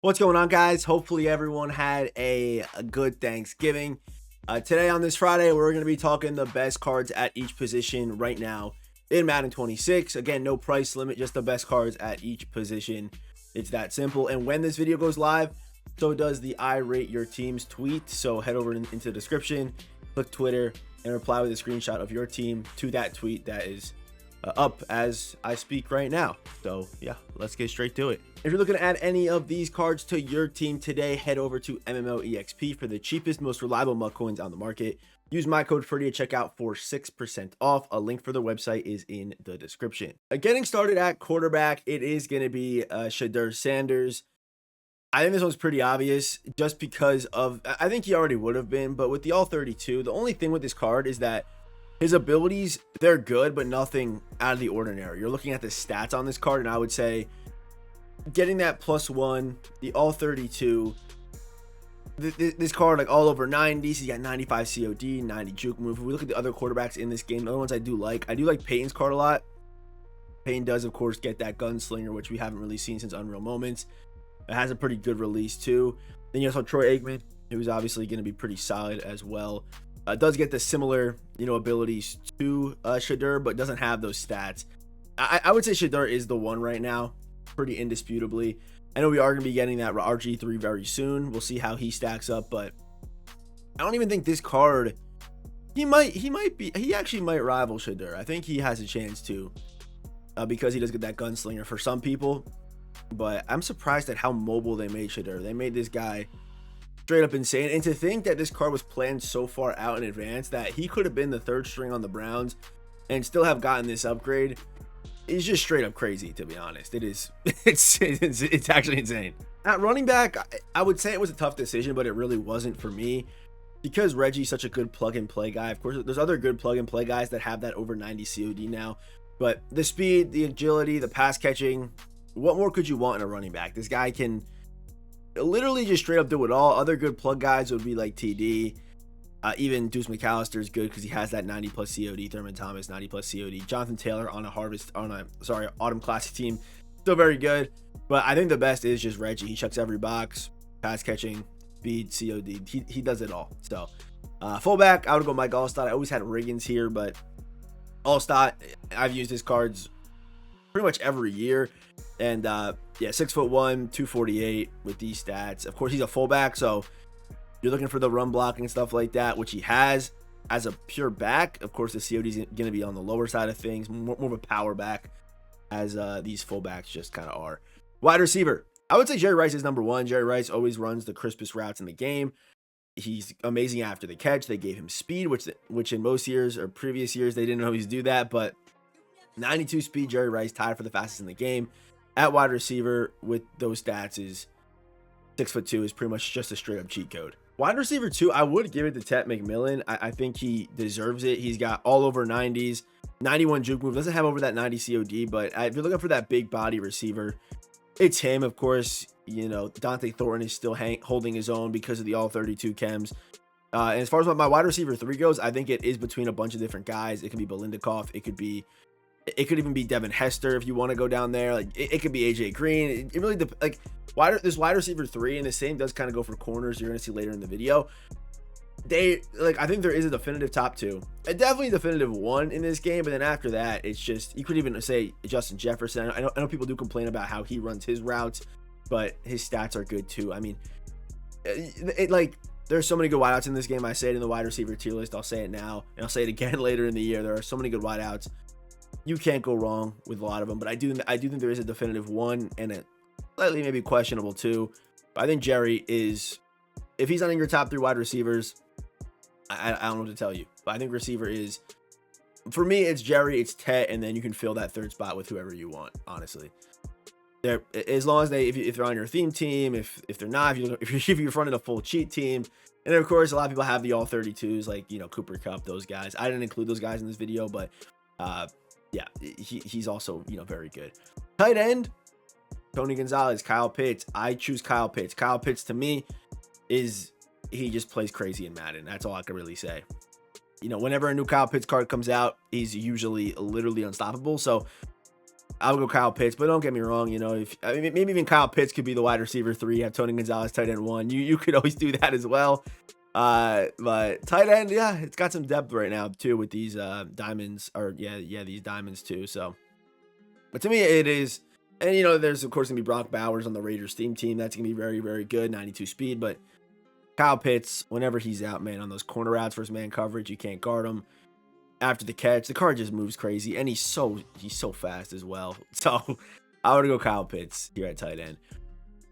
What's going on, guys? Hopefully everyone had a good Thanksgiving. Today on this Friday, we're going to be talking the best cards at each position right now in Madden 26. Again, no price limit, just the best cards at each position. It's that simple. And when this video goes live, so does the I Rate Your Teams tweet. So head over into the description, click Twitter, and reply with a screenshot of your team to that tweet that is up as I speak right now. So yeah, let's get straight to it. If you're looking to add any of these cards to your team today, head over to MMOEXP for the cheapest, most reliable MUT coins on the market. Use my code FREDDY at checkout for 6% off. A link for the website is in the description. Getting started at quarterback, it is going to be Shedeur Sanders. I think this one's pretty obvious just because of, I think he already would have been, but with the all 32, the only thing with this card is that his abilities, they're good, but nothing out of the ordinary. You're looking at the stats on this card, and I would say getting that +1, the all 32, this card like all over 90s. He got 95 COD, 90 juke move. If we look at the other quarterbacks in this game, the other ones I do like Peyton's card a lot. Peyton does, of course, get that gunslinger, which we haven't really seen since Unreal Moments. It has a pretty good release too. Then you also have Troy Aikman, who's obviously going to be pretty solid as well. Does get the similar, abilities to Shedeur, but doesn't have those stats. I would say Shedeur is the one right now, pretty indisputably. I know we are going to be getting that RG3 very soon. We'll see how he stacks up, but I don't even think this card, he actually might rival Shedeur. I think he has a chance to, because he does get that gunslinger for some people. But I'm surprised at how mobile they made Shedeur. They made this guy straight up insane. And to think that this card was planned so far out in advance that he could have been the third string on the Browns and still have gotten this upgrade is just straight up crazy, to be honest. It is. It's actually insane. At running back, I would say it was a tough decision, but it really wasn't for me because Reggie's such a good plug and play guy. Of course, there's other good plug and play guys that have that over 90 COD now, but the speed, the agility, the pass catching, what more could you want in a running back? This guy can literally just straight up do it all. Other good plug guys would be like TD. Even Deuce McAllister is good because he has that 90 plus COD. Thurman Thomas 90 plus COD. Jonathan Taylor on a Autumn Classic team, still very good. But I think the best is just Reggie. He checks every box: pass catching, speed, COD. He does it all. So fullback, I would go Mike Allstott. I always had Riggins here, but Allstott, I've used his cards pretty much every year. And yeah, 6'1", 248 with these stats. Of course, he's a fullback, so you're looking for the run blocking and stuff like that, which he has as a pure back. Of course, the COD is going to be on the lower side of things, more of a power back, as these fullbacks just kind of are. Wide receiver, I would say Jerry Rice is number one. Jerry Rice always runs the crispest routes in the game. He's amazing after the catch. They gave him speed, which in most years or previous years they didn't always do that, but 92 speed, Jerry Rice tied for the fastest in the game. At wide receiver with those stats is 6'2", is pretty much just a straight up cheat code. Wide receiver 2, I would give it to Tet McMillan. I think he deserves it. He's got all over 90s, 91 juke move. Doesn't have over that 90 COD, but if you're looking for that big body receiver, it's him. Of course, Dante Thornton is still holding his own because of the all 32 chems. And as far as my wide receiver 3 goes, I think it is between a bunch of different guys. It could be Belindikoff. It could even be Devin Hester if you want to go down there. Like it could be AJ Green. It really this wide receiver 3, and the same does kind of go for corners. You're going to see later in the video. I think there is a definitive top 2, definitely a definitive 1 in this game. But then after that, it's just, you could even say Justin Jefferson. I know people do complain about how he runs his routes, but his stats are good too. I mean, there's so many good wideouts in this game. I say it in the wide receiver tier list. I'll say it now, and I'll say it again later in the year. There are so many good wideouts. You can't go wrong with a lot of them, but I do think there is a definitive 1 and a slightly maybe questionable 2. But I think Jerry is, if he's not in your top 3 wide receivers, I don't know what to tell you. But I think receiver is, for me, it's Jerry, it's Tet, and then you can fill that third spot with whoever you want. Honestly, as long as if they're on your theme team, if they're not, if you're running a full cheat team, and of course a lot of people have the all 32s like Cooper Kupp, those guys. I didn't include those guys in this video, but yeah, he's also, very good. Tight end, Tony Gonzalez, Kyle Pitts. I choose Kyle Pitts. Kyle Pitts, to me, he just plays crazy in Madden. That's all I can really say. Whenever a new Kyle Pitts card comes out, he's usually literally unstoppable. So I would go Kyle Pitts, but don't get me wrong. You know, if I mean, maybe even Kyle Pitts could be the wide receiver 3, have Tony Gonzalez tight end 1. You could always do that as well. But tight end, yeah, it's got some depth right now too with these diamonds, or these diamonds too. So, but to me, it is, and you know, there's of course gonna be Brock Bowers on the Raiders team. That's gonna be very, very good, 92 speed. But Kyle Pitts, whenever he's out, man, on those corner routes versus man coverage, you can't guard him. After the catch, the car just moves crazy, and he's so fast as well. So I would go Kyle Pitts here at tight end.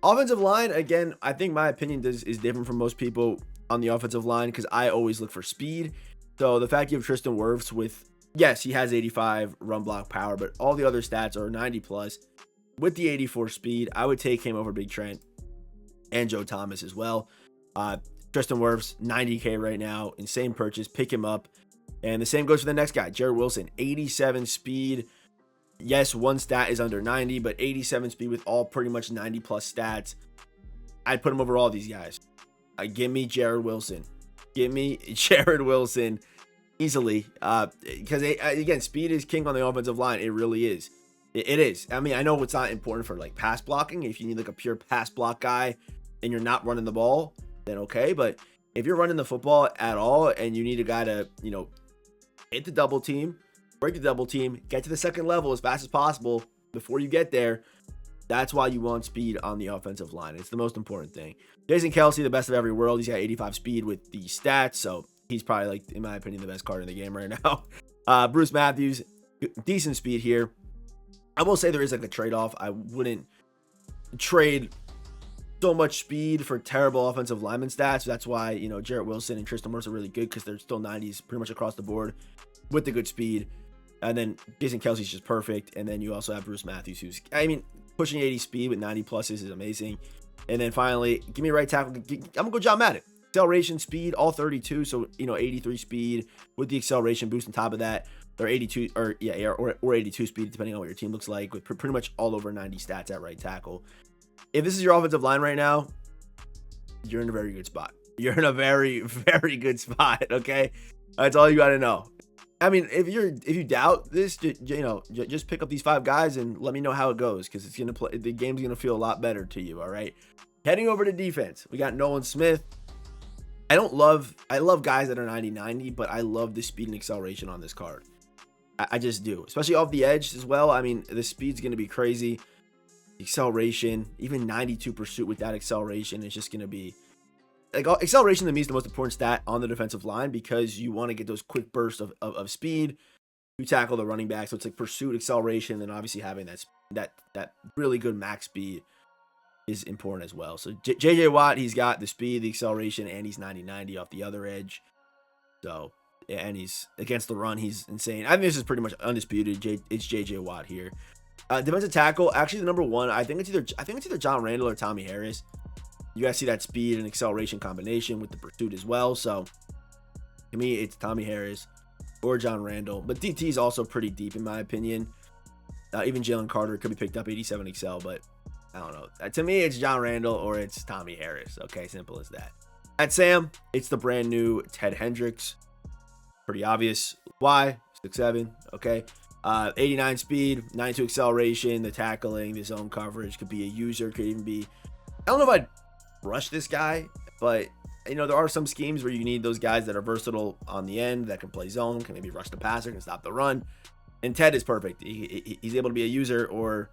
Offensive line, again, I think my opinion is different from most people on the offensive line because I always look for speed. So the fact you have Tristan Wirfs with, yes, he has 85 run block power, but all the other stats are 90 plus. With the 84 speed, I would take him over Big Trent and Joe Thomas as well. Tristan Wirfs, 90K right now, insane purchase, pick him up. And the same goes for the next guy, Jarrett Wilson, 87 speed. Yes, one stat is under 90, but 87 speed with all pretty much 90 plus stats. I'd put him over all these guys. Give me Jarrett Wilson. Give me Jarrett Wilson easily. Because, again, speed is king on the offensive line. It really is. It is. I mean, I know it's not important for, like, pass blocking. If you need, like, a pure pass block guy and you're not running the ball, then okay. But if you're running the football at all and you need a guy to, you know, hit the double team, break the double team, get to the second level as fast as possible before you get there, that's why you want speed on the offensive line. It's the most important thing. Jason Kelce, the best of every world. He's got 85 speed with the stats, so he's probably, like, in my opinion, the best card in the game right now. Bruce Matthews, decent speed here. I will say there is, like, a trade-off. I wouldn't trade so much speed for terrible offensive lineman stats. That's why, you know, Jarrett Wilson and Tristan Wirfs are really good because they're still 90s pretty much across the board with the good speed. And then Jason Kelce's just perfect. And then you also have Bruce Matthews, who's, I mean, pushing 80 speed with 90 pluses is amazing. And then finally, give me a right tackle. I'm gonna go John Madden. Acceleration, speed, all 32. So, you know, 83 speed with the acceleration boost on top of that. Or 82, or 82 speed, depending on what your team looks like, with pretty much all over 90 stats at right tackle. If this is your offensive line right now, you're in a very good spot. You're in a very, very good spot. Okay, that's all you got to know. I mean, if you doubt this, you know, just pick up these 5 guys and let me know how it goes, because it's gonna play. The game's gonna feel a lot better to you. All right. Heading over to defense, we got Nolan Smith. I love guys that are 90-90, but I love the speed and acceleration on this card. I just do, especially off the edge as well. I mean, the speed's gonna be crazy. Acceleration, even 92 pursuit with that acceleration is just going to be like, acceleration to me is the most important stat on the defensive line because you want to get those quick bursts of speed. You tackle the running back, so it's like pursuit, acceleration, and obviously having that really good max speed is important as well. So JJ Watt, he's got the speed, the acceleration, and he's 90-90 off the other edge. So, and he's against the run, he's insane. I think this is pretty much undisputed. It's JJ Watt here. Defensive tackle, actually the number 1. I think it's either John Randall or Tommy Harris. You guys see that speed and acceleration combination with the pursuit as well. So to me, it's Tommy Harris or John Randall. But DT is also pretty deep in my opinion. Even Jalen Carter could be picked up 87 Excel, but I don't know. To me, it's John Randall or it's Tommy Harris. Okay, simple as that. At Sam, it's the brand new Ted Hendricks. Pretty obvious. Why? 6'7". Okay. 89 speed, 92 acceleration, the tackling, the zone coverage, could be a user, could even be, I don't know if I'd rush this guy, but you know, there are some schemes where you need those guys that are versatile on the end, that can play zone, can maybe rush the passer, can stop the run. And Ted is perfect. He's able to be a user or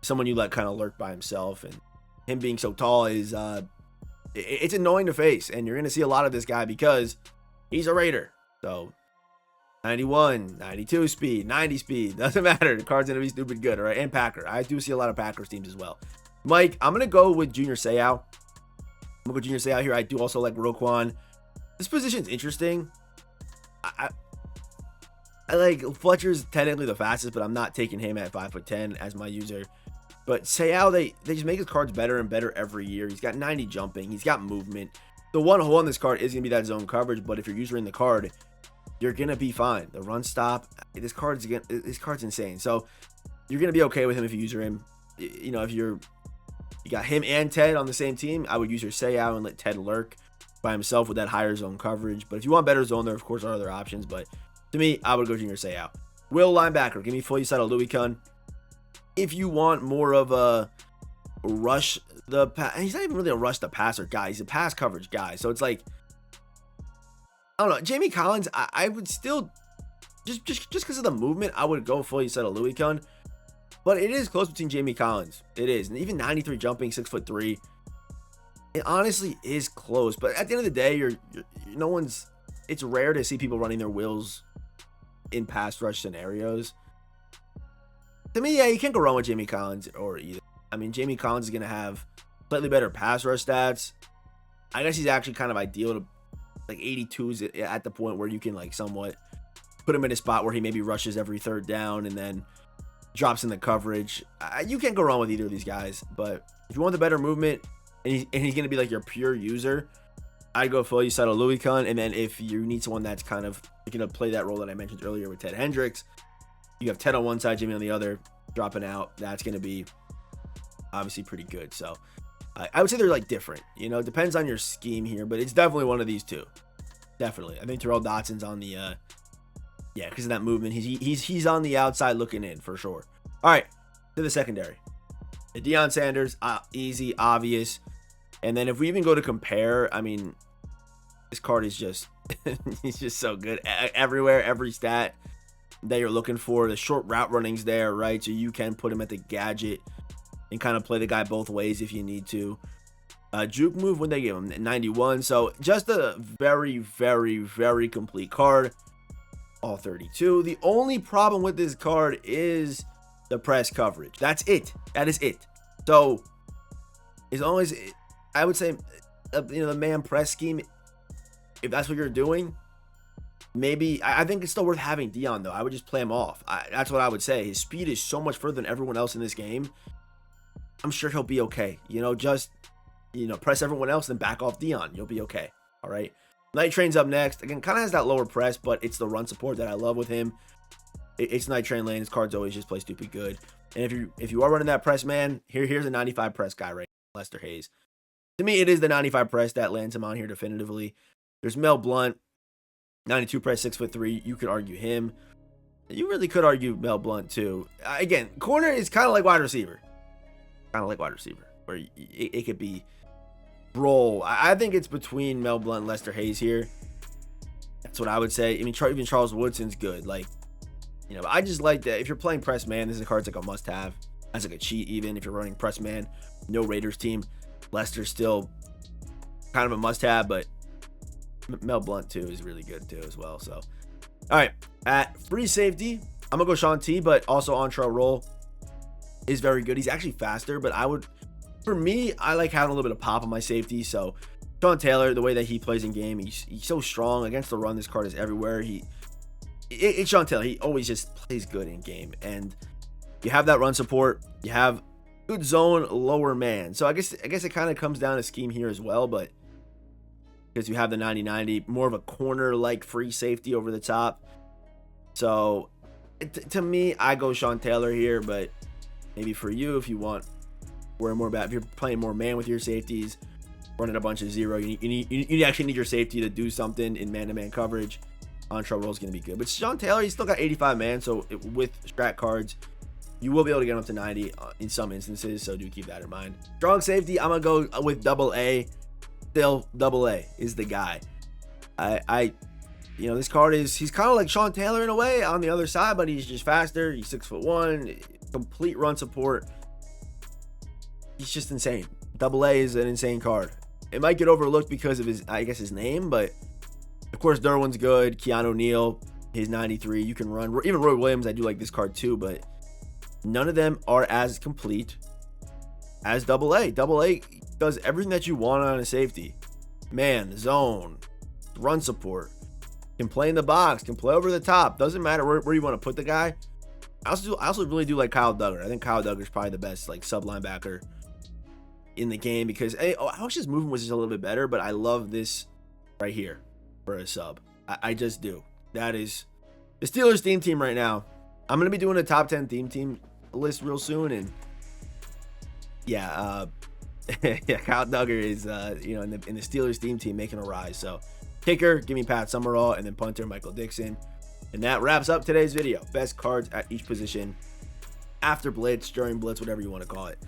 someone you let kind of lurk by himself. And him being so tall is, it's annoying to face. And you're going to see a lot of this guy because he's a Raider. So 91, 92 speed, 90 speed, doesn't matter. The card's going to be stupid good, all right? And Packer. I do see a lot of Packers teams as well. Mike, I'm going to go with Junior Seau. I'm going to go Junior Seau here. I do also like Roquan. This position's interesting. I like Fletcher's technically the fastest, but I'm not taking him at 5'10" as my user. But Seau, they just make his cards better and better every year. He's got 90 jumping. He's got movement. The one hole on this card is going to be that zone coverage, but if you're using the card, you're going to be fine. The run stop, this card's insane. So you're going to be okay with him if you user him. You know, if you got him and Ted on the same team, I would use your Seau and let Ted lurk by himself with that higher zone coverage. But if you want better zone, there of course are other options. But to me, I would go Junior Seau. Will linebacker, give me full use out of Louis Kuhn. if you want more of a rush the pass, he's not even really a rush the passer guy. He's a pass coverage guy. So it's like, I don't know. Jamie Collins, I would still just because of the movement, I would go fully set of Louis Kuhn. But it is close between Jamie Collins. It is. And even 93 jumping, 6'3". It honestly is close. But at the end of the day, it's rare to see people running their wheels in pass rush scenarios. To me, yeah, you can't go wrong with Jamie Collins or either. I mean, Jamie Collins is going to have slightly better pass rush stats. I guess he's actually kind of ideal to like 82s at the point where you can like somewhat put him in a spot where he maybe rushes every third down and then drops in the coverage. You can't go wrong with either of these guys. But if you want the better movement and he's going to be like your pure user, I'd go fully settle Louis Kuhn. And then if you need someone that's kind of going to play that role that I mentioned earlier with Ted Hendricks, you have Ted on one side, Jimmy on the other, dropping out. That's going to be obviously pretty good. So I would say they're like different. You know, it depends on your scheme here, but it's definitely one of these two. Definitely. I think Terrell Dotson's on the yeah, because of that movement. He's on the outside looking in for sure. All right, to the secondary. The Deion Sanders, easy, obvious. And then if we even go to compare, I mean, this card is just he's just so good everywhere, every stat that you're looking for. The short route running's there, right? So you can put him at the gadget and kind of play the guy both ways if you need to. Juke move, when they give him 91. So just a very, very, very complete card. All 32. The only problem with this card is the press coverage. That's it. That is it. So as long as I would say, the man press scheme, if that's what you're doing, maybe I think it's still worth having Deion though. I would just play him off. That's what I would say. His speed is so much further than everyone else in this game. I'm sure he'll be okay. Just press everyone else and back off Deion. You'll be okay. All right. Night Train's up next. Again, kind of has that lower press, but it's the run support that I love with him. It's Night Train lane. His cards always just play stupid good. And if you are running that press, man, here's a 95 press guy right now, Lester Hayes. To me, it is the 95 press that lands him on here definitively. There's Mel Blount, 92 press, 6'3". You could argue him. You really could argue Mel Blount too. Again, corner is kind of like wide receiver. Where it could be roll. I think it's between Mel Blount and Lester Hayes here. That's what I would say. I mean, even Charles Woodson's good. I just like that. If you're playing press man, this is a card's like a must-have. That's like a cheat even. If you're running press man, no Raiders team, Lester's still kind of a must-have, but Mel Blount too is really good too as well. So, all right, at free safety, I'm gonna go Sean T, but also Entree Roll is very good. He's actually faster, but for me, I like having a little bit of pop on my safety. So Sean Taylor, the way that he plays in game, he's so strong against the run. This card is everywhere. It's Sean Taylor. He always just plays good in game, and you have that run support. You have good zone, lower man. So I guess it kind of comes down to scheme here as well, but because you have the 90-90, more of a corner like free safety over the top. So to me, I go Sean Taylor here, but maybe for you, if you want if you're playing more man with your safeties, running a bunch of zero, you actually need your safety to do something in man-to-man coverage. Entree Roll is going to be good. But Sean Taylor, he's still got 85 man, so with strat cards, you will be able to get him up to 90 in some instances, so do keep that in mind. Strong safety, I'm going to go with AA. Still, AA is the guy. This card he's kind of like Sean Taylor in a way on the other side, but he's just faster. He's 6'1", complete run support. He's just insane. AA is an insane card. It might get overlooked because of his name, but of course Derwin's good. Keanu Neal, his 93. You can run. Even Roy Williams, I do like this card too, but none of them are as complete as AA. AA does everything that you want on a safety. Man, zone, run support, can play in the box, can play over the top. Doesn't matter where you want to put the guy. I also really do like Kyle Duggar. I think Kyle Duggar is probably the best sub linebacker in the game because I wish his movement was just a little bit better, but I love this right here for a sub. I just do. That is the Steelers theme team right now. I'm gonna be doing a top 10 theme team list real soon, and yeah, Kyle Duggar is in the Steelers theme team making a rise. So kicker, give me Pat Summerall, and then punter Michael Dixon. And that wraps up today's video. Best cards at each position. after Blitz, during Blitz, whatever you want to call it.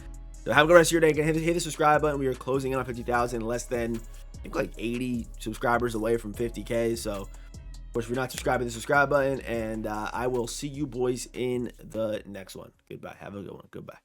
So have a good rest of your day. Again, hit the subscribe button. We are closing in on 50,000, less than, I think, like 80 subscribers away from 50K. So, of course, if you're not subscribed, hit the subscribe button. And I will see you boys in the next one. Goodbye. Have a good one. Goodbye.